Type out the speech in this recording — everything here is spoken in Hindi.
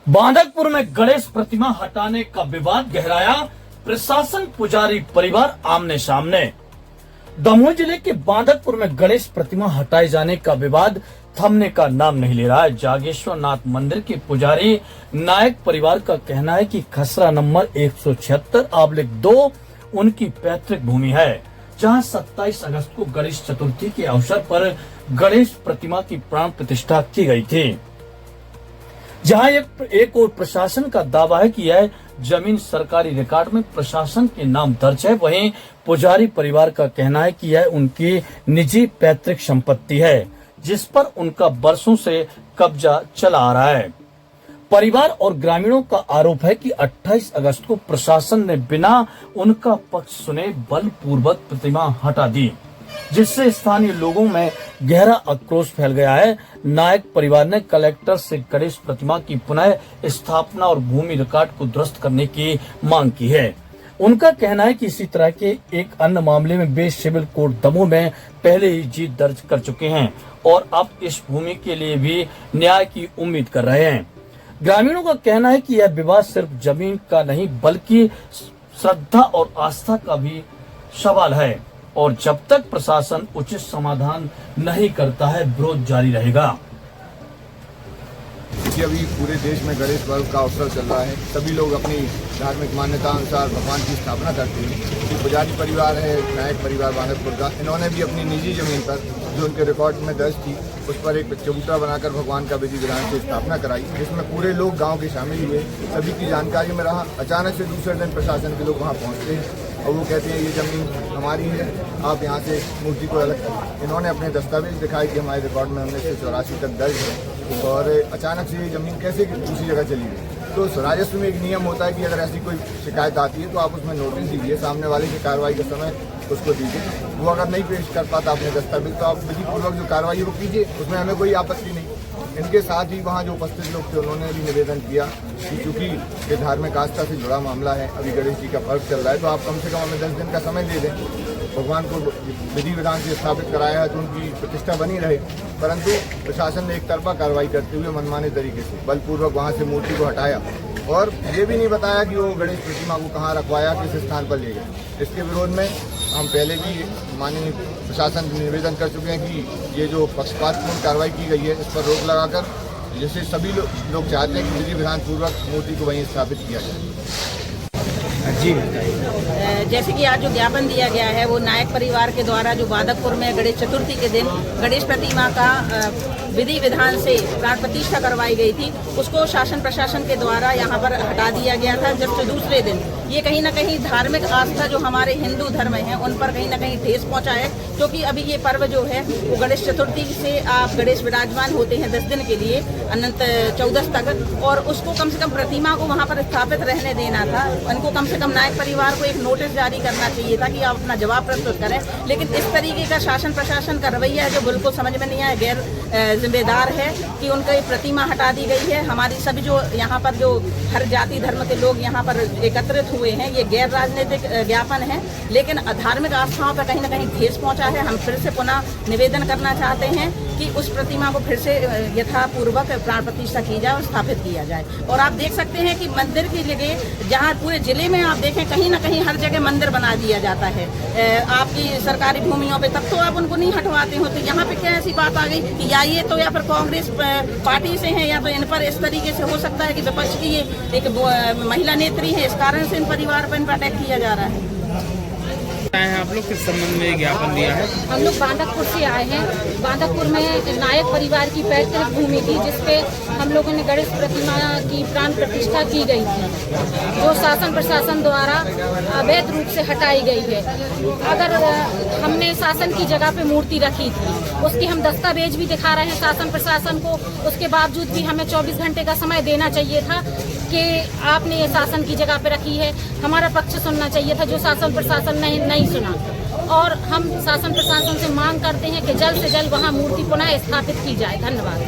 बांधकपुर में गणेश प्रतिमा हटाने का विवाद गहराया, प्रशासन पुजारी परिवार आमने सामने। दमोह जिले के बांधकपुर में गणेश प्रतिमा हटाए जाने का विवाद थमने का नाम नहीं ले रहा है। जागेश्वर नाथ मंदिर के पुजारी नायक परिवार का कहना है कि खसरा नंबर 176/2 उनकी पैतृक भूमि है, जहां 27 अगस्त को गणेश चतुर्थी के अवसर पर गणेश प्रतिमा की प्राण प्रतिष्ठा की गई थी। जहां एक और प्रशासन का दावा है कि यह जमीन सरकारी रिकॉर्ड में प्रशासन के नाम दर्ज है, वहीं पुजारी परिवार का कहना है कि यह उनकी निजी पैतृक संपत्ति है, जिस पर उनका वर्षों से कब्जा चला आ रहा है। परिवार और ग्रामीणों का आरोप है कि 28 अगस्त को प्रशासन ने बिना उनका पक्ष सुने बलपूर्वक प्रतिमा हटा दी, जिससे स्थानीय लोगों में गहरा आक्रोश फैल गया है। नायक परिवार ने कलेक्टर से गणेश प्रतिमा की पुनः स्थापना और भूमि रिकॉर्ड को दुरुस्त करने की मांग की है। उनका कहना है कि इसी तरह के एक अन्य मामले में वे सिविल कोर्ट दमोह में पहले ही जीत दर्ज कर चुके हैं और अब इस भूमि के लिए भी न्याय की उम्मीद कर रहे हैं। ग्रामीणों का कहना है कि यह विवाद सिर्फ जमीन का नहीं बल्कि श्रद्धा और आस्था का भी सवाल है और जब तक प्रशासन उचित समाधान नहीं करता है, विरोध जारी रहेगा। अभी पूरे देश में गणेश पर्व का अवसर चल रहा है। सभी लोग अपनी धार्मिक मान्यता अनुसार भगवान की स्थापना करते हैं। जो पुजारी परिवार है, नायक परिवार बांधकपुर का, इन्होंने भी अपनी निजी जमीन पर जो उनके रिकॉर्ड में दर्ज थी, उस पर एक चबूतरा बनाकर भगवान का विधि विधान से स्थापना कराई, जिसमें पूरे लोग गाँव के शामिल हुए। सभी की जानकारी में रहा। अचानक से दूसरे दिन प्रशासन के लोग वहाँ पहुँचते हैं और वो कहते हैं ये जमीन हमारी है, आप यहाँ से मूर्ति को अलग करें। इन्होंने अपने दस्तावेज दिखाए कि हमारे रिकॉर्ड में 1984 तक दर्ज है और अचानक से ये जमीन कैसे दूसरी जगह चली गई। तो राजस्व में एक नियम होता है कि अगर ऐसी कोई शिकायत आती है तो आप उसमें नोटिस दीजिए, सामने वाले की कार्रवाई के समय उसको दीजिए। वो अगर नहीं पेश कर पाता अपने दस्तावेज तो आप विधिपूर्वक जो कार्रवाई वो कीजिए, उसमें हमें कोई आपत्ति नहीं। इनके साथ ही वहाँ जो उपस्थित लोग थे उन्होंने भी निवेदन किया कि चूंकि ये धार्मिक आस्था से जुड़ा मामला है, अभी गणेश जी का पर्व चल रहा है, तो आप कम से कम हमें 10 दिन का समय दे दें। भगवान को विधि विधान से स्थापित कराया है तो उनकी प्रतिष्ठा बनी रहे, परंतु प्रशासन ने एक तरफा कार्रवाई करते हुए मनमाने तरीके से बलपूर्वक वहाँ से मूर्ति को हटाया और ये भी नहीं बताया कि वो गणेश प्रतिमा को कहाँ रखवाया, किस स्थान पर ले गए। इसके विरोध में हम पहले भी माननीय प्रशासन निवेदन कर चुके हैं कि ये जो पक्षपातपूर्ण कार्रवाई की गई है, इस पर रोक लगाकर जैसे सभी लोग चाहते हैं कि विधि विधान पूर्वक मूर्ति को वहीं स्थापित किया जाए। जी, जैसे कि आज जो ज्ञापन दिया गया है वो नायक परिवार के द्वारा जो बांधकपुर में गणेश चतुर्थी के दिन गणेश प्रतिमा का विधि विधान से प्राण प्रतिष्ठा करवाई गई थी, उसको शासन प्रशासन के द्वारा यहाँ पर हटा दिया गया था। जबकि दूसरे दिन ये कहीं ना कहीं धार्मिक आस्था जो हमारे हिंदू धर्म है उन पर कहीं ना कहीं ठेस पहुँचा है, क्योंकि अभी ये पर्व जो है वो गणेश चतुर्थी से आप गणेश विराजमान होते हैं 10 दिन के लिए अनंत 14 तक, और उसको कम से कम प्रतिमा को वहाँ पर स्थापित रहने देना था। उनको कम से कम नायक परिवार को एक नोटिस जारी करना चाहिए था कि आप अपना जवाब प्रस्तुत करें, लेकिन इस तरीके का शासन प्रशासन का रवैया है जो बिल्कुल समझ में नहीं आया, गैर जिम्मेदार है कि उनका प्रतिमा हटा दी गई है। हमारी सभी जो यहाँ पर जो हर जाति धर्म के लोग यहाँ पर एकत्रित हुए हैं, ये गैर राजनीतिक ज्ञापन है, लेकिन धार्मिक आस्थाओं पर कहीं ना कहीं ठेस पहुँचा है। हम फिर से पुनः निवेदन करना चाहते हैं कि उस प्रतिमा को फिर से यथापूर्वक प्राण प्रतिष्ठा की जाए और स्थापित किया जाए। और आप देख सकते हैं कि मंदिर की जगह जहाँ पूरे जिले में आप देखें कहीं ना कहीं हर जगह मंदिर बना दिया जाता है आपकी सरकारी भूमियों पे, तब तो आप उनको नहीं हटवाते हो। तो यहाँ पे क्या ऐसी बात आ गई कि या ये तो या फिर कांग्रेस पार्टी से है या तो इन पर इस तरीके से हो सकता है कि विपक्ष की ये एक महिला नेत्री है, इस कारण से इन परिवार पर इन पर अटैक किया जा रहा है। आप लोग किस संबंध में ज्ञापन दिया है? हम लोग बांधकपुर से आए हैं। बांधकपुर में नायक परिवार की पैतृक भूमि थी, जिसपे हम लोगों ने गणेश प्रतिमा की प्राण प्रतिष्ठा की गई थी, जो शासन प्रशासन द्वारा अवैध रूप से हटाई गई है। अगर हमने शासन की जगह पे मूर्ति रखी थी, उसकी हम दस्तावेज भी दिखा रहे हैं शासन प्रशासन को, उसके बावजूद भी हमें 24 घंटे का समय देना चाहिए था कि आपने ये शासन की जगह पे रखी है, हमारा पक्ष सुनना चाहिए था, जो शासन प्रशासन ने नहीं सुना। और हम शासन प्रशासन से मांग करते हैं कि जल्द से जल्द वहाँ मूर्ति पुनः स्थापित की जाए। धन्यवाद।